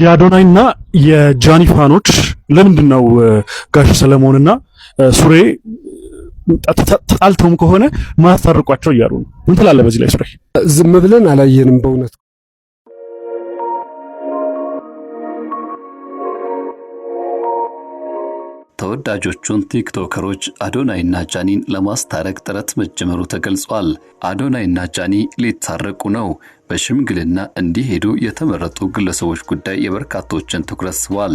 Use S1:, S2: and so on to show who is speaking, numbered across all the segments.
S1: የአዶናይና የጃኒ ፋኖች ለምንድነው ጋሽ ሰለሞንና ሱሬ ተጣልተውም ከሆነ ማያስታርቋቸው እያሉ ነው? ምን ትላለህ በዚህ ላይ ሱሬ?
S2: ዝም ብለን አላየንም በእውነት።
S3: ተወዳጆቹን ቲክቶከሮች አዶናይና ጃኒን ለማስታረቅ ጥረት መጀመሩ ተገልጿል። አዶናይና ጃኒ ሊታረቁ ነው። በሽምግልና እንዲሄዱ የተመረጡ ግለሰቦች ጉዳይ የበርካቶችን ትኩረት ስቧል።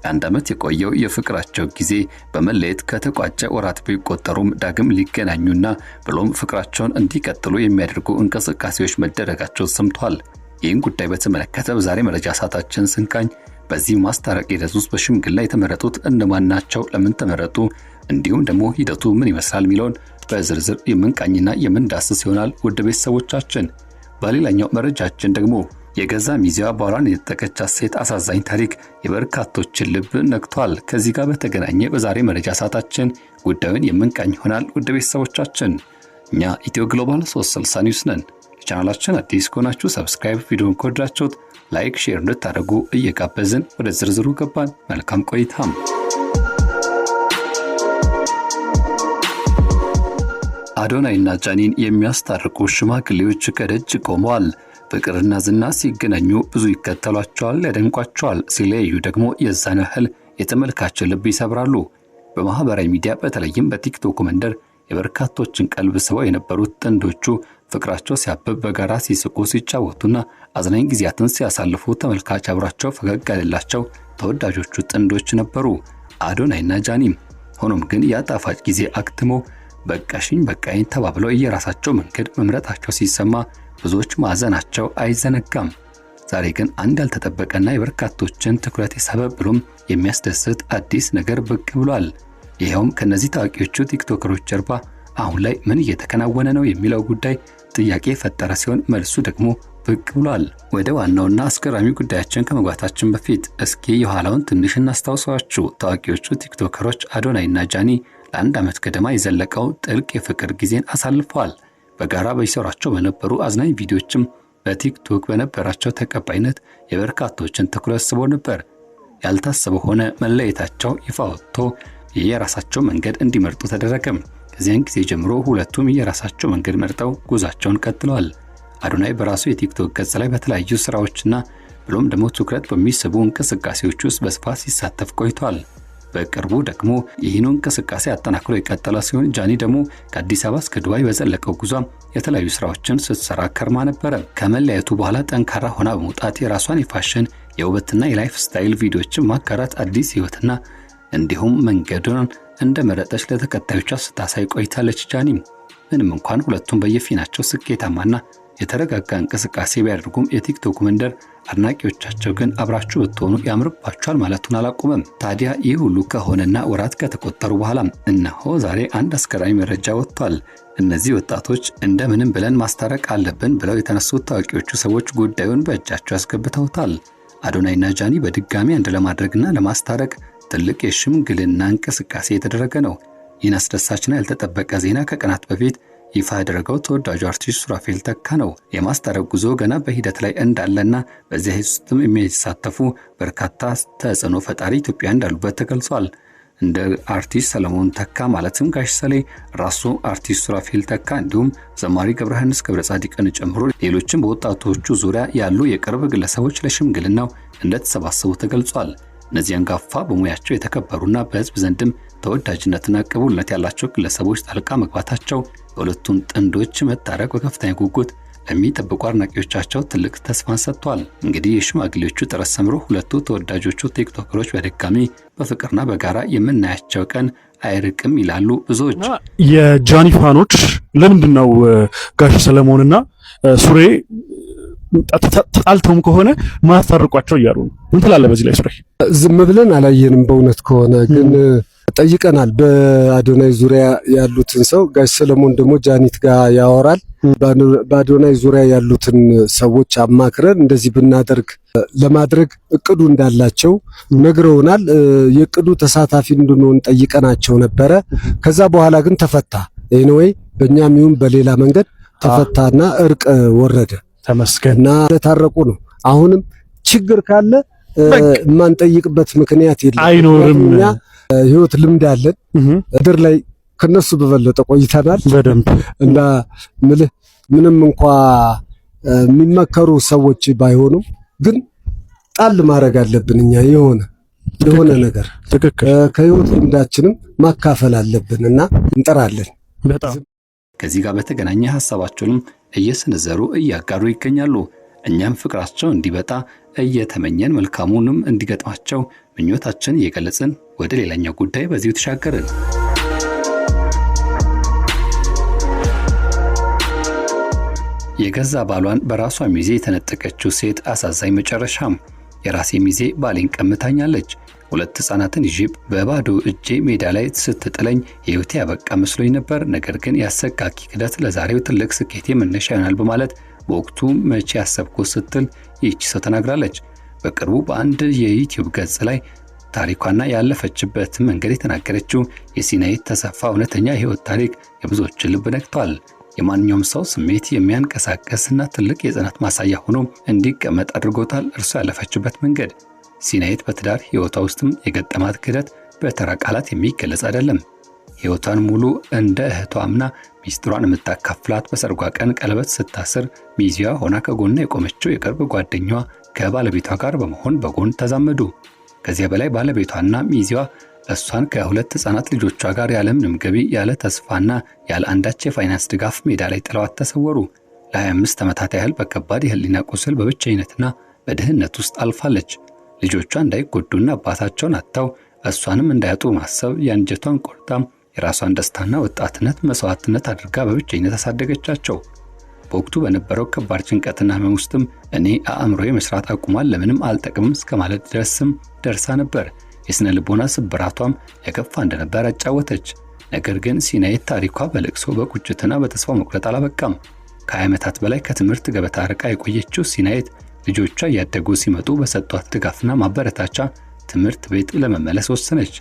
S3: አንድ ዓመት የቆየው የፍቅራቸው ጊዜ በመለየት ከተቋጨ ወራት ቢቆጠሩም ዳግም ሊገናኙና ብሎም ፍቅራቸውን እንዲቀጥሉ የሚያደርጉ እንቅስቃሴዎች መደረጋቸው ሰምቷል። ይህን ጉዳይ በተመለከተ በዛሬ መረጃ ሰዓታችን ስንቃኝ በዚህ ማስታረቅ ሂደት ውስጥ በሽምግልና የተመረጡት እነማን ናቸው? ለምን ተመረጡ? እንዲሁም ደግሞ ሂደቱ ምን ይመስላል የሚለውን በዝርዝር የምንቃኝና የምንዳስስ ይሆናል። ውድ ቤተሰቦቻችን፣ በሌላኛው መረጃችን ደግሞ የገዛ ሚዜዋ ባሏን የተጠቀቻት ሴት አሳዛኝ ታሪክ የበርካቶችን ልብ ነክቷል። ከዚህ ጋር በተገናኘ በዛሬ መረጃ ሰዓታችን ጉዳዩን የምንቃኝ ይሆናል። ውድ ቤተሰቦቻችን፣ እኛ ኢትዮ ግሎባል 360 ኒውስ ነን። ቻናላችን አዲስ ከሆናችሁ ሰብስክራይብ፣ ቪዲዮን ከወደዳችሁት ላይክ፣ ሼር እንድታደርጉ እየጋበዝን ወደ ዝርዝሩ ገባን። መልካም ቆይታም። አዶናይና ጃኒን የሚያስታርቁ ሽማግሌዎች ከደጅ ቆመዋል። ፍቅርና ዝና ሲገናኙ ብዙ ይከተሏቸዋል፣ ያደንቋቸዋል። ሲለያዩ ደግሞ የዛን ያህል የተመልካችን ልብ ይሰብራሉ። በማህበራዊ ሚዲያ በተለይም በቲክቶክ መንደር የበርካቶችን ቀልብ ስበው የነበሩት ጥንዶቹ ፍቅራቸው ሲያብብ በጋራ ሲስቁ ሲጫወቱና አዝናኝ ጊዜያትን ሲያሳልፉ ተመልካች አብራቸው ፈገግ ያለላቸው ተወዳጆቹ ጥንዶች ነበሩ አዶናይና ጃኒ። ሆኖም ግን ያ ጣፋጭ ጊዜ አክትሞ በቃሽኝ በቃኝ ተባብለው የራሳቸው መንገድ መምረጣቸው ሲሰማ ብዙዎች ማዘናቸው አይዘነጋም። ዛሬ ግን አንድ ያልተጠበቀና የበርካቶችን ትኩረት የሳበ ብሎም የሚያስደስት አዲስ ነገር ብቅ ብሏል። ይኸውም ከነዚህ ታዋቂዎቹ ቲክቶከሮች ጀርባ አሁን ላይ ምን እየተከናወነ ነው የሚለው ጉዳይ ጥያቄ ፈጠረ ሲሆን መልሱ ደግሞ ብቅ ብሏል። ወደ ዋናውና አስገራሚ ጉዳያችን ከመግባታችን በፊት እስኪ የኋላውን ትንሽ እናስታውሳችሁ። ታዋቂዎቹ ቲክቶከሮች አዶናይና ጃኒ ለአንድ ዓመት ገደማ የዘለቀው ጥልቅ የፍቅር ጊዜን አሳልፈዋል። በጋራ በይሰሯቸው በነበሩ አዝናኝ ቪዲዮዎችም በቲክቶክ በነበራቸው ተቀባይነት የበርካቶችን ትኩረት ስቦ ነበር። ያልታሰበ ሆነ፣ መለየታቸው ይፋ ወጥቶ የራሳቸው መንገድ እንዲመርጡ ተደረገም። ከዚያን ጊዜ ጀምሮ ሁለቱም የራሳቸው መንገድ መርጠው ጉዟቸውን ቀጥለዋል። አዶናይ በራሱ የቲክቶክ ገጽ ላይ በተለያዩ ስራዎችና ብሎም ደግሞ ትኩረት በሚስቡ እንቅስቃሴዎች ውስጥ በስፋት ሲሳተፍ ቆይቷል። በቅርቡ ደግሞ ይህን እንቅስቃሴ አጠናክሮ የቀጠለ ሲሆን ጃኒ ደግሞ ከአዲስ አበባ እስከ ዱባይ በዘለቀው ጉዟም የተለያዩ ስራዎችን ስትሰራ ከርማ ነበረ። ከመለያየቱ በኋላ ጠንካራ ሆና በመውጣት የራሷን የፋሽን የውበትና የላይፍ ስታይል ቪዲዮዎችን ማጋራት አዲስ ህይወትና እንዲሁም መንገዱን እንደመረጠች ለተከታዮቿ ስታሳይ ቆይታለች። ጃኒ ምንም እንኳን ሁለቱም በየፊናቸው ስኬታማና የተረጋጋ እንቅስቃሴ ቢያደርጉም የቲክቶክ መንደር አድናቂዎቻቸው ግን አብራችሁ ብትሆኑ ያምርባችኋል ማለቱን አላቆመም። ታዲያ ይህ ሁሉ ከሆነና ወራት ከተቆጠሩ በኋላ እነሆ ዛሬ አንድ አስገራሚ መረጃ ወጥቷል። እነዚህ ወጣቶች እንደምንም ብለን ማስታረቅ አለብን ብለው የተነሱት ታዋቂዎቹ ሰዎች ጉዳዩን በእጃቸው ያስገብተውታል። አዶናይና ጃኒ በድጋሚ አንድ ለማድረግና ለማስታረቅ ትልቅ የሽምግልና እንቅስቃሴ የተደረገ ነው። ይህን አስደሳችና ያልተጠበቀ ዜና ከቀናት በፊት ይፋ ያደረገው ተወዳጁ አርቲስት ሱራፌል ተካ ነው። የማስታረቅ ጉዞ ገና በሂደት ላይ እንዳለና በዚህ ውስጥም የሚሳተፉ በርካታ ተጽዕኖ ፈጣሪ ኢትዮጵያውያን እንዳሉበት ተገልጿል። እንደ አርቲስት ሰለሞን ተካ ማለትም ጋሽ ሰሌ፣ ራሱ አርቲስት ሱራፌል ተካ እንዲሁም ዘማሪ ገብረሃንስ ገብረጻዲቅን ጨምሮ ሌሎችም በወጣቶቹ ዙሪያ ያሉ የቅርብ ግለሰቦች ለሽምግልናው እንደተሰባሰቡ ተገልጿል። እነዚህ አንጋፋ በሙያቸው የተከበሩና በህዝብ ዘንድም ተወዳጅነትና ቅቡልነት ያላቸው ግለሰቦች ጣልቃ መግባታቸው የሁለቱም ጥንዶች መታረቅ በከፍተኛ ጉጉት ለሚጠብቁ አድናቂዎቻቸው ትልቅ ተስፋን ሰጥቷል። እንግዲህ የሽማግሌዎቹ ጥረት ሰምሮ ሁለቱ ተወዳጆቹ ቲክቶከሮች በድጋሚ በፍቅርና በጋራ የምናያቸው ቀን አይርቅም ይላሉ ብዙዎች።
S1: የጃኒ ፋኖች ለምንድነው ጋሽ ሰለሞንና ሱሬ ተጣልተውም ከሆነ ማያስታርቋቸው እያሉ ነው? ምን ትላለህ በዚህ ላይ ሱሬ?
S2: ዝም ብለን አላየንም በእውነት ከሆነ ግን ጠይቀናል። በአዶናይ ዙሪያ ያሉትን ሰው ጋሽ ሰለሞን ደግሞ ጃኒት ጋር ያወራል። በአዶናይ ዙሪያ ያሉትን ሰዎች አማክረን እንደዚህ ብናደርግ ለማድረግ እቅዱ እንዳላቸው ነግረውናል። የእቅዱ ተሳታፊ እንድንሆን ጠይቀናቸው ነበረ። ከዛ በኋላ ግን ተፈታ። ኤኒዌይ በእኛም ይሁን በሌላ መንገድ ተፈታና እርቅ ወረደ።
S1: ተመስገንና
S2: ለታረቁ ነው። አሁንም ችግር ካለ ማንጠይቅበት ምክንያት የለም
S1: አይኖርም።
S2: ህይወት ልምድ አለን እድር ላይ ከነሱ በበለጠ ቆይተናል
S1: በደንብ
S2: እና ምንም እንኳን የሚመከሩ ሰዎች ባይሆኑም ግን ጣል ማድረግ አለብን እኛ የሆነ ነገር ከህይወት ልምዳችንም ማካፈል አለብንና እንጠራለን።
S1: በጣም
S3: ከዚህ ጋር በተገናኘ ሐሳባቸውንም እየሰነዘሩ እያጋሩ ይገኛሉ። እኛም ፍቅራቸው እንዲበጣ እየተመኘን መልካሙንም እንዲገጥማቸው ምኞታችን እየገለጽን ወደ ሌላኛው ጉዳይ በዚሁ ተሻገርን። የገዛ ባሏን በራሷ ሚዜ የተነጠቀችው ሴት አሳዛኝ መጨረሻም። የራሴ ሚዜ ባሌን ቀምታኛለች። 2 ሕፃናትን ይዤ በባዶ እጄ ሜዳ ላይ ስትጥለኝ ህይወቴ ያበቃ መስሎኝ ነበር። ነገር ግን ያሰቃቂ ክደት ለዛሬው ትልቅ ስኬቴ መነሻ ይሆናል በማለት በወቅቱ መቼ ያሰብኩት ስትል ይህች ሰው ተናግራለች። በቅርቡ በአንድ የዩቲዩብ ገጽ ላይ ታሪኳና ያለፈችበትን መንገድ የተናገረችው የሲናይት ተሰፋ እውነተኛ የህይወት ታሪክ የብዙዎችን ልብ ነክቷል። የማንኛውም ሰው ስሜት የሚያንቀሳቀስና ትልቅ የጽናት ማሳያ ሆኖ እንዲቀመጥ አድርጎታል እርሷ ያለፈችበት መንገድ። ሲናይት በትዳር ህይወቷ ውስጥም የገጠማት ክደት በተራ ቃላት የሚገለጽ አይደለም። ህይወቷን ሙሉ እንደ እህቷ አምና ሚስጥሯን የምታካፍላት በሰርጓ ቀን ቀለበት ስታስር ሚዜዋ ሆና ከጎኗ የቆመችው የቅርብ ጓደኛዋ ከባለቤቷ ጋር በመሆን በጎን ተዛመዱ። ከዚያ በላይ ባለቤቷና ሚዜዋ እሷን ከ2 ሕፃናት ልጆቿ ጋር ያለምንም ገቢ ያለ ተስፋና ያለ አንዳች የፋይናንስ ድጋፍ ሜዳ ላይ ጥለዋት ተሰወሩ። ለ25 ዓመታት ያህል በከባድ የህሊና ቁስል በብቸኝነትና በድህነት ውስጥ አልፋለች። ልጆቿ እንዳይጎዱና አባታቸውን አጥተው እሷንም እንዳያጡ ማሰብ የአንጀቷን ቆርጣም የራሷን ደስታና ወጣትነት መስዋዕትነት አድርጋ በብቸኝነት አሳደገቻቸው። በወቅቱ በነበረው ከባድ ጭንቀትና ህመም ውስጥም እኔ አእምሮዬ መስራት አቁሟል፣ ለምንም አልጠቅምም እስከማለት ድረስም ደርሳ ነበር። የስነ ልቦና ስብራቷም የከፋ እንደነበር አጫወተች። ነገር ግን ሲናይት ታሪኳ በለቅሶ በቁጭትና በተስፋ መቁረጥ አላበቃም። ከ20 ዓመታት በላይ ከትምህርት ገበታ ርቃ የቆየችው ሲናይት ልጆቿ እያደጉ ሲመጡ በሰጧት ድጋፍና ማበረታቻ ትምህርት ቤት ለመመለስ ወሰነች።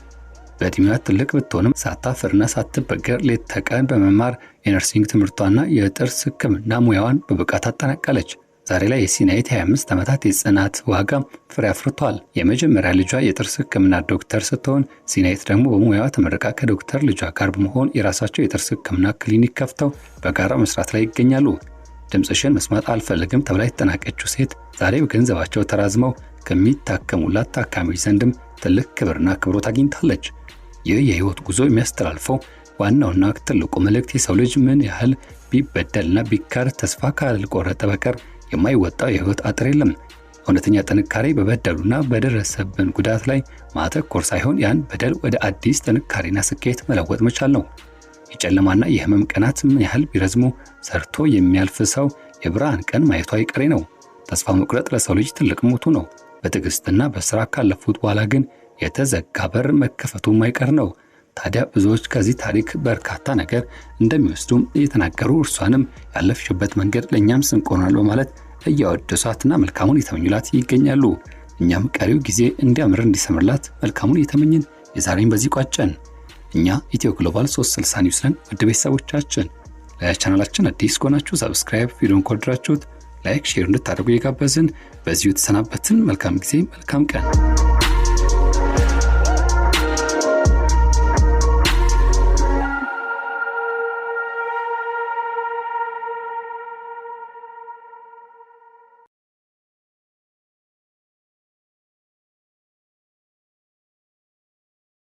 S3: በዕድሜዋ ትልቅ ብትሆንም ሳታፍርና ሳትበገር ሌት ተቀን በመማር የነርሲንግ ትምህርቷና የጥርስ ህክምና ሙያዋን በብቃት አጠናቀለች። ዛሬ ላይ የሲናይት 25 ዓመታት የጽናት ዋጋ ፍሬ አፍርቷል። የመጀመሪያ ልጇ የጥርስ ህክምና ዶክተር ስትሆን ሲናይት ደግሞ በሙያዋ ተመርቃ ከዶክተር ልጇ ጋር በመሆን የራሳቸው የጥርስ ህክምና ክሊኒክ ከፍተው በጋራ መስራት ላይ ይገኛሉ። ድምፅሽን መስማት አልፈልግም ተብላ የተጠናቀችው ሴት ዛሬ በገንዘባቸው ተራዝመው ከሚታከሙላት ታካሚዎች ዘንድም ትልቅ ክብርና አክብሮት አግኝታለች። ይህ የህይወት ጉዞ የሚያስተላልፈው ዋናውና ትልቁ መልእክት የሰው ልጅ ምን ያህል ቢበደልና ቢካር ተስፋ ካልቆረጠ በቀር የማይወጣው የህይወት አጥር የለም። እውነተኛ ጥንካሬ በበደሉና በደረሰብን ጉዳት ላይ ማተኮር ሳይሆን ያን በደል ወደ አዲስ ጥንካሬና ስኬት መለወጥ መቻል ነው። የጨለማና የህመም ቀናት ምን ያህል ቢረዝሙ ሰርቶ የሚያልፍ ሰው የብርሃን ቀን ማየቱ አይቀሬ ነው። ተስፋ መቁረጥ ለሰው ልጅ ትልቅ ሞቱ ነው። በትዕግስትና በስራ ካለፉት በኋላ ግን የተዘጋ በር መከፈቱ ማይቀር ነው። ታዲያ ብዙዎች ከዚህ ታሪክ በርካታ ነገር እንደሚወስዱም እየተናገሩ እርሷንም ያለፍሽበት መንገድ ለኛም ስንቅ ሆኗል በማለት እያወደሷትና መልካሙን እየተመኙላት ይገኛሉ። እኛም ቀሪው ጊዜ እንዲያምር እንዲሰምርላት መልካሙን እየተመኘን የዛሬን በዚህ ቋጨን። እኛ ኢትዮ ግሎባል 360 ኒውስ ነን። ውድ ቤተሰቦቻችን ለቻናላችን አዲስ ከሆናችሁ ሰብስክራይብ፣ ቪዲዮን ከወደዳችሁት ላይክ፣ ሼር እንድታደርጉ እየጋበዝን በዚሁ ተሰናበትን። መልካም ጊዜ፣ መልካም ቀን።